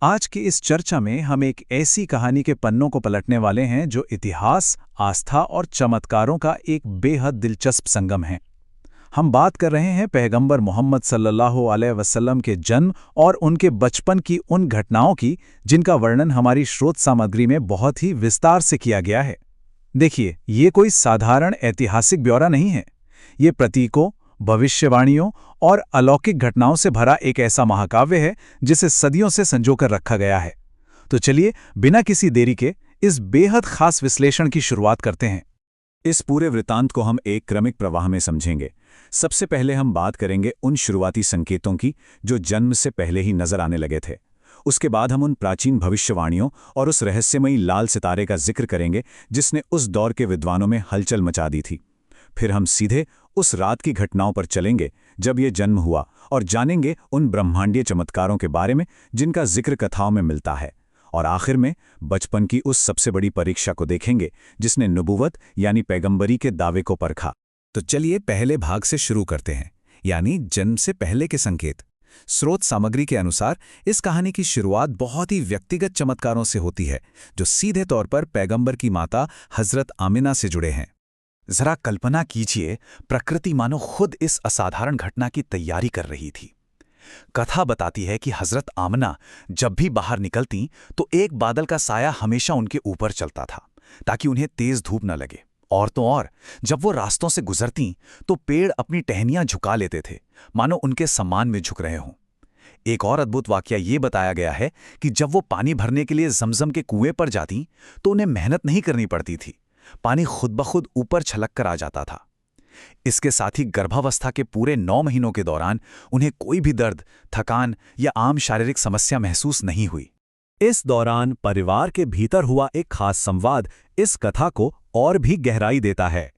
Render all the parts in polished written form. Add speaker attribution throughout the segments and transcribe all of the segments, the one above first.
Speaker 1: आज की इस चर्चा में हम एक ऐसी कहानी के पन्नों को पलटने वाले हैं जो इतिहास, आस्था और चमत्कारों का एक बेहद दिलचस्प संगम है। हम बात कर रहे हैं पैगंबर मोहम्मद सल्लल्लाहु अलैहि वसल्लम के जन्म और उनके बचपन की उन घटनाओं की जिनका वर्णन हमारी स्रोत सामग्री में बहुत ही विस्तार से किया गया है। देखिए, ये कोई साधारण ऐतिहासिक ब्यौरा नहीं है। ये प्रतीकों, भविष्यवाणियों और अलौकिक घटनाओं से भरा एक ऐसा महाकाव्य है जिसे सदियों से संजोकर रखा गया है। तो चलिए, बिना किसी देरी के इस बेहद खास विश्लेषण की शुरुआत करते हैं।
Speaker 2: इस पूरे वृत्तांत को हम एक क्रमिक प्रवाह में समझेंगे। सबसे पहले हम बात करेंगे उन शुरुआती संकेतों की जो जन्म से पहले ही नजर आने लगे थे। उसके बाद हम उन प्राचीन भविष्यवाणियों और उस रहस्यमयी लाल सितारे का जिक्र करेंगे जिसने उस दौर के विद्वानों में हलचल मचा दी थी। फिर हम सीधे उस रात की घटनाओं पर चलेंगे जब ये जन्म हुआ और जानेंगे उन ब्रह्मांडीय चमत्कारों के बारे में जिनका जिक्र कथाओं में मिलता है। और आखिर में बचपन की उस सबसे बड़ी परीक्षा को देखेंगे जिसने नबूवत यानी पैगंबरी के दावे को परखा।
Speaker 3: तो चलिए पहले भाग से शुरू करते हैं, यानी जन्म से पहले के संकेत। स्रोत सामग्री के अनुसार इस कहानी की शुरुआत बहुत ही व्यक्तिगत चमत्कारों से होती है जो सीधे तौर पर पैगंबर की माता हजरत आमिना से जुड़े हैं।
Speaker 4: जरा कल्पना कीजिए, प्रकृति मानो खुद इस असाधारण घटना की तैयारी कर रही थी। कथा बताती है कि हजरत आमना जब भी बाहर निकलती तो एक बादल का साया हमेशा उनके ऊपर चलता था ताकि उन्हें तेज धूप न लगे। और तो और, जब वो रास्तों से गुजरती तो पेड़ अपनी टहनियां झुका लेते थे, मानो उनके सम्मान में झुक रहे हों। एक और अद्भुत वाकया ये बताया गया है कि जब वो पानी भरने के लिए जमजम के कुएं पर जाती तो उन्हें मेहनत नहीं करनी पड़ती थी, पानी खुद ब खुद ऊपर छलक कर आ जाता था। इसके साथ ही गर्भावस्था के पूरे 9 महीनों के दौरान उन्हें कोई भी दर्द, थकान या आम शारीरिक समस्या महसूस नहीं हुई।
Speaker 3: इस दौरान परिवार के भीतर हुआ एक खास संवाद इस कथा को और भी गहराई देता है।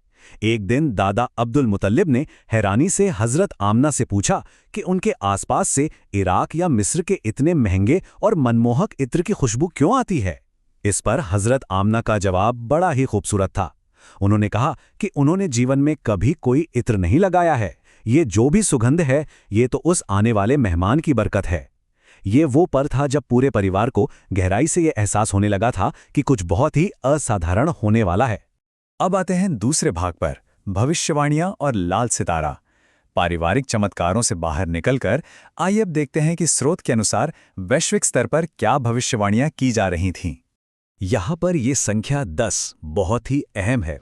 Speaker 3: एक दिन दादा अब्दुल मुतल्लिब ने हैरानी से हजरत आमना से पूछा कि उनके आसपास से इराक या मिस्र के इतने महंगे और मनमोहक इत्र की खुशबू क्यों आती है। इस पर हजरत आमना का जवाब बड़ा ही खूबसूरत था। उन्होंने कहा कि उन्होंने जीवन में कभी कोई इत्र नहीं लगाया है, ये जो भी सुगंध है ये तो उस आने वाले मेहमान की बरकत है। ये वो पल था जब पूरे परिवार को गहराई से ये एहसास होने लगा था कि कुछ बहुत ही असाधारण होने वाला है।
Speaker 2: अब आते हैं दूसरे भाग पर, भविष्यवाणियां और लाल सितारा। पारिवारिक चमत्कारों से बाहर निकलकर आइए अब देखते हैं कि स्रोत के अनुसार वैश्विक स्तर पर क्या भविष्यवाणियां की जा रही थीं।
Speaker 3: यहाँ पर ये संख्या 10 बहुत ही अहम है।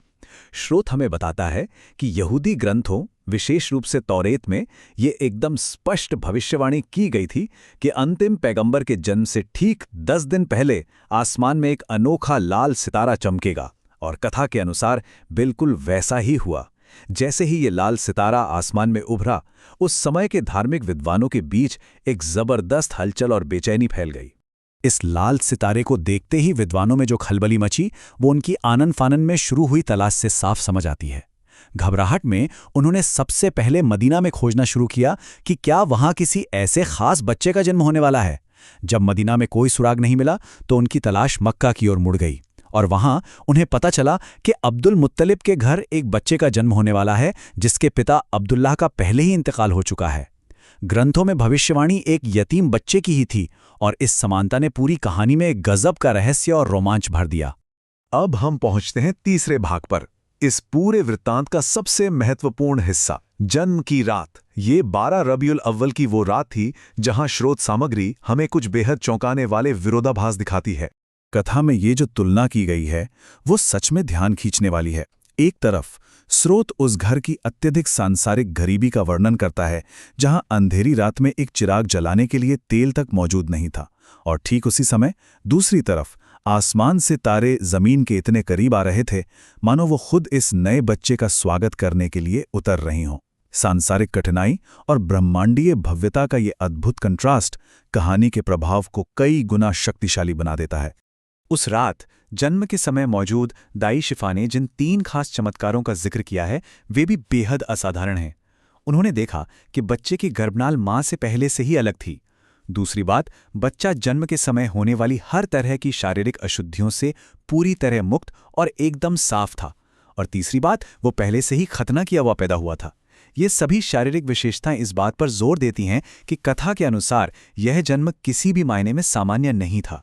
Speaker 3: स्रोत हमें बताता है कि यहूदी ग्रंथों, विशेष रूप से तौरेत में ये एकदम स्पष्ट भविष्यवाणी की गई थी कि अंतिम पैगंबर के जन्म से ठीक 10 दिन पहले आसमान में एक अनोखा लाल सितारा चमकेगा। और कथा के अनुसार बिल्कुल वैसा ही हुआ। जैसे ही ये लाल सितारा आसमान में उभरा, उस समय के धार्मिक विद्वानों के बीच एक जबरदस्त हलचल और बेचैनी फैल गई। इस लाल सितारे को देखते ही विद्वानों में जो खलबली मची वो उनकी आनन फानन में शुरू हुई तलाश से साफ समझ आती है। घबराहट में उन्होंने सबसे पहले मदीना में खोजना शुरू किया कि क्या वहां किसी ऐसे खास बच्चे का जन्म होने वाला है। जब मदीना में कोई सुराग नहीं मिला तो उनकी तलाश मक्का की ओर मुड़ गई और वहां उन्हें पता चला कि अब्दुल मुत्तलिब के घर एक बच्चे का जन्म होने वाला है जिसके पिता अब्दुल्लाह का पहले ही इंतकाल हो चुका है। ग्रंथों में भविष्यवाणी एक यतीम बच्चे की ही थी और इस समानता ने पूरी कहानी में एक गजब का रहस्य और रोमांच भर दिया।
Speaker 5: अब हम पहुंचते हैं तीसरे भाग पर, इस पूरे वृत्तांत का सबसे महत्वपूर्ण हिस्सा, जन्म की रात। ये 12 रबीउल अव्वल की वो रात थी जहां स्रोत सामग्री हमें कुछ बेहद चौंकाने वाले विरोधाभास दिखाती है।
Speaker 3: कथा में ये जो तुलना की गई है वो सच में ध्यान खींचने वाली है। एक तरफ स्रोत उस घर की अत्यधिक सांसारिक गरीबी का वर्णन करता है जहां अंधेरी रात में एक चिराग जलाने के लिए तेल तक मौजूद नहीं था, और ठीक उसी समय दूसरी तरफ आसमान से तारे जमीन के इतने करीब आ रहे थे मानो वो खुद इस नए बच्चे का स्वागत करने के लिए उतर रही हों। सांसारिक कठिनाई और ब्रह्मांडीय भव्यता का ये अद्भुत कंट्रास्ट कहानी के प्रभाव को कई गुना शक्तिशाली बना देता है।
Speaker 4: उस रात जन्म के समय मौजूद दाई शिफा ने जिन 3 खास चमत्कारों का जिक्र किया है वे भी बेहद असाधारण हैं। उन्होंने देखा कि बच्चे की गर्भनाल मां से पहले से ही अलग थी। दूसरी बात, बच्चा जन्म के समय होने वाली हर तरह की शारीरिक अशुद्धियों से पूरी तरह मुक्त और एकदम साफ था। और तीसरी बात, वो पहले से ही खतना किया हुआ पैदा हुआ था।
Speaker 3: ये सभी शारीरिक विशेषताएं इस बात पर जोर देती हैं कि कथा के अनुसार यह जन्म किसी भी मायने में सामान्य नहीं था।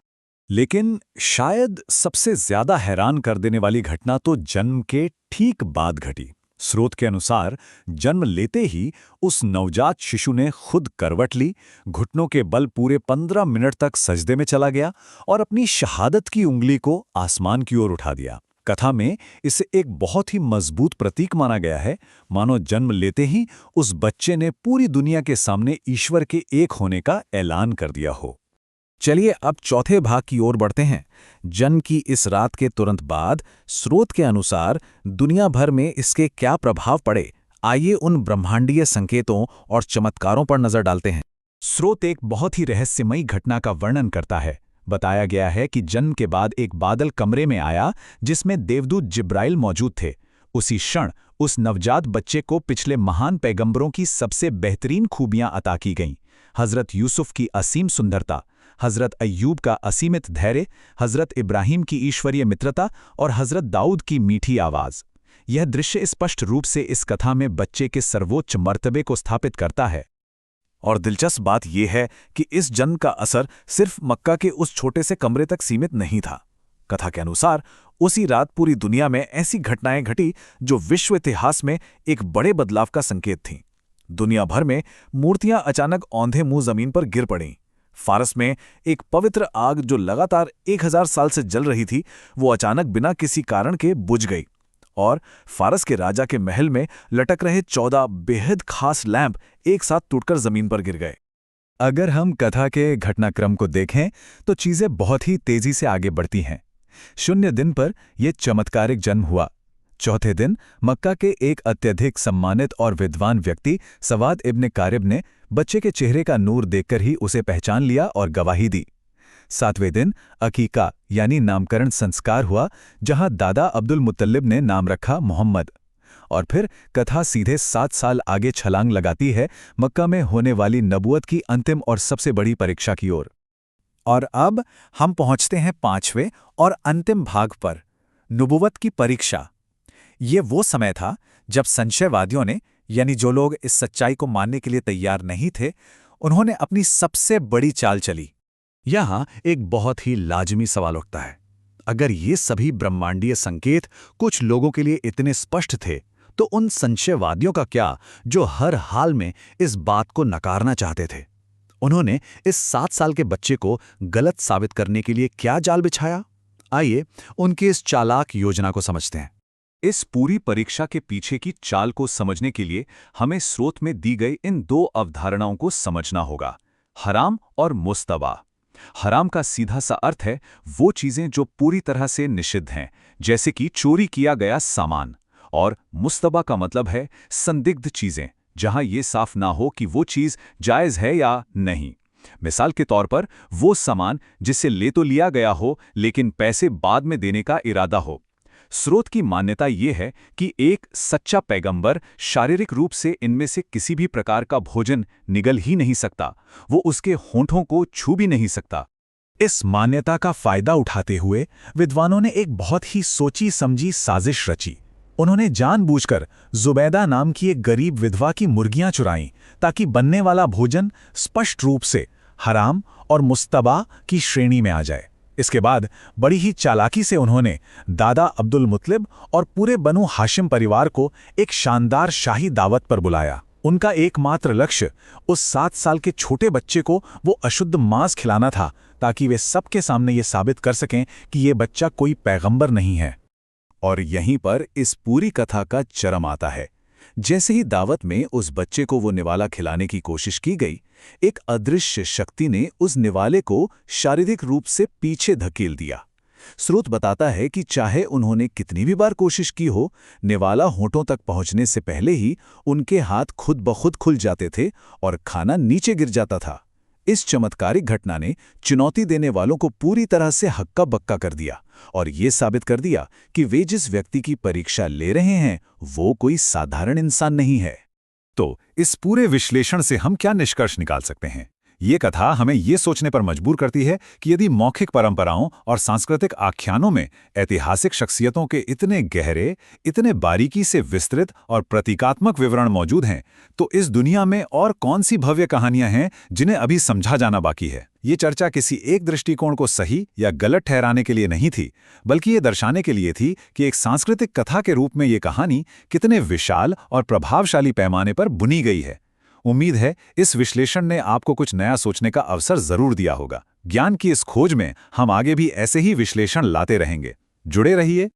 Speaker 2: लेकिन शायद सबसे ज्यादा हैरान कर देने वाली घटना तो जन्म के ठीक बाद घटी। स्रोत के अनुसार जन्म लेते ही उस नवजात शिशु ने खुद करवट ली, घुटनों के बल पूरे 15 मिनट तक सजदे में चला गया और अपनी शहादत की उंगली को आसमान की ओर उठा दिया। कथा में इसे एक बहुत ही मजबूत प्रतीक माना गया है, मानो जन्म लेते ही उस बच्चे ने पूरी दुनिया के सामने ईश्वर के एक होने का ऐलान कर दिया हो।
Speaker 3: चलिए अब चौथे भाग की ओर बढ़ते हैं। जन्म की इस रात के तुरंत बाद स्रोत के अनुसार दुनिया भर में इसके क्या प्रभाव पड़े, आइए उन ब्रह्मांडीय संकेतों और चमत्कारों पर नजर डालते हैं।
Speaker 1: स्रोत एक बहुत ही रहस्यमयी घटना का वर्णन करता है। बताया गया है कि जन्म के बाद एक बादल कमरे में आया जिसमें देवदूत जिब्राइल मौजूद थे। उसी क्षण उस नवजात बच्चे को पिछले महान पैगंबरों की सबसे बेहतरीन खूबियां अता की गईं। हजरत यूसुफ की असीम सुंदरता, हजरत अय्यूब का असीमित धैर्य, हजरत इब्राहिम की ईश्वरीय मित्रता और हजरत दाऊद की मीठी आवाज। यह दृश्य स्पष्ट रूप से इस कथा में बच्चे के सर्वोच्च मर्तबे को स्थापित करता है।
Speaker 3: और दिलचस्प बात यह है कि इस जन्म का असर सिर्फ मक्का के उस छोटे से कमरे तक सीमित नहीं था। कथा के अनुसार उसी रात पूरी दुनिया में ऐसी घटनाएं घटी जो विश्व इतिहास में एक बड़े बदलाव का संकेत थीं। दुनिया भर में मूर्तियां अचानक औंधे मुंह जमीन पर गिर पड़ीं। फारस में एक पवित्र आग जो लगातार 1000 साल से जल रही थी, वो अचानक बिना किसी कारण के बुझ गई। और फारस के राजा के महल में लटक रहे 14 बेहद खास लैंप एक साथ टूटकर जमीन पर गिर गए।
Speaker 1: अगर हम कथा के घटनाक्रम को देखें तो चीजें बहुत ही तेजी से आगे बढ़ती हैं। 0 दिन पर यह चमत्कारिक जन्म हुआ। चौथे दिन मक्का के एक अत्यधिक सम्मानित और विद्वान व्यक्ति सवाद इब्न कारिब ने बच्चे के चेहरे का नूर देखकर ही उसे पहचान लिया और गवाही दी। 7वें दिन अकीका यानी नामकरण संस्कार हुआ, जहां दादा अब्दुल मुत्तलिब ने नाम रखा मोहम्मद। और फिर कथा सीधे 7 साल आगे छलांग लगाती है मक्का में होने वाली नबूवत की अंतिम और सबसे बड़ी परीक्षा की ओर।
Speaker 3: और अब हम पहुंचते हैं 5वें और अंतिम भाग पर, नबूवत की परीक्षा। ये वो समय था जब संशयवादियों ने, यानी जो लोग इस सच्चाई को मानने के लिए तैयार नहीं थे, उन्होंने अपनी सबसे बड़ी चाल चली। यहां एक बहुत ही लाजमी सवाल उठता है, अगर ये सभी ब्रह्मांडीय संकेत कुछ लोगों के लिए इतने स्पष्ट थे, तो उन संशयवादियों का क्या जो हर हाल में इस बात को नकारना चाहते थे? उन्होंने इस 7 साल के बच्चे को गलत साबित करने के लिए क्या जाल बिछाया? आइए उनकी इस चालाक योजना को समझते हैं।
Speaker 2: इस पूरी परीक्षा के पीछे की चाल को समझने के लिए हमें स्रोत में दी गई इन 2 अवधारणाओं को समझना होगा, हराम और मुस्तबा। हराम का सीधा सा अर्थ है वो चीजें जो पूरी तरह से निषिद्ध हैं, जैसे कि चोरी किया गया सामान, और मुस्तबा का मतलब है संदिग्ध चीजें, जहां ये साफ ना हो कि वो चीज जायज है या नहीं। मिसाल के तौर पर वो सामान जिसे ले तो लिया गया हो लेकिन पैसे बाद में देने का इरादा हो। स्रोत की मान्यता ये है कि एक सच्चा पैगंबर शारीरिक रूप से इनमें से किसी भी प्रकार का भोजन निगल ही नहीं सकता, वो उसके होंठों को छू भी नहीं सकता।
Speaker 3: इस मान्यता का फायदा उठाते हुए विद्वानों ने एक बहुत ही सोची समझी साजिश रची। उन्होंने जानबूझकर जुबैदा नाम की एक गरीब विधवा की मुर्गियां चुराईं, ताकि बनने वाला भोजन स्पष्ट रूप से हराम और मुस्तबा की श्रेणी में आ जाए। इसके बाद बड़ी ही चालाकी से उन्होंने दादा अब्दुल मुत्तलिब और पूरे बनु हाशिम परिवार को एक शानदार शाही दावत पर बुलाया। उनका एकमात्र लक्ष्य उस 7 साल के छोटे बच्चे को वो अशुद्ध मांस खिलाना था, ताकि वे सबके सामने ये साबित कर सकें कि ये बच्चा कोई पैगंबर नहीं है।
Speaker 2: और यहीं पर इस पूरी कथा का चरम आता है। जैसे ही दावत में उस बच्चे को वो निवाला खिलाने की कोशिश की गई, एक अदृश्य शक्ति ने उस निवाले को शारीरिक रूप से पीछे धकेल दिया। स्रोत बताता है कि चाहे उन्होंने कितनी भी बार कोशिश की हो, निवाला होंठों तक पहुंचने से पहले ही उनके हाथ खुद ब खुद खुल जाते थे और खाना नीचे गिर जाता था। इस चमत्कारिक घटना ने चुनौती देने वालों को पूरी तरह से हक्का बक्का कर दिया और ये साबित कर दिया कि वे जिस व्यक्ति की परीक्षा ले रहे हैं वो कोई साधारण इंसान नहीं है।
Speaker 3: तो इस पूरे विश्लेषण से हम क्या निष्कर्ष निकाल सकते हैं?
Speaker 2: ये कथा हमें ये सोचने पर मजबूर करती है कि यदि मौखिक परंपराओं और सांस्कृतिक आख्यानों में ऐतिहासिक शख्सियतों के इतने गहरे, इतने बारीकी से विस्तृत और प्रतीकात्मक विवरण मौजूद हैं, तो इस दुनिया में और कौन सी भव्य कहानियां हैं जिन्हें अभी समझा जाना बाकी है। ये चर्चा किसी एक दृष्टिकोण को सही या गलत ठहराने के लिए नहीं थी, बल्कि ये दर्शाने के लिए थी कि एक सांस्कृतिक कथा के रूप में ये कहानी कितने विशाल और प्रभावशाली पैमाने पर बुनी गई है। उम्मीद है इस विश्लेषण ने आपको कुछ नया सोचने का अवसर जरूर दिया होगा। ज्ञान की इस खोज में हम आगे भी ऐसे ही विश्लेषण लाते रहेंगे। जुड़े रहिए।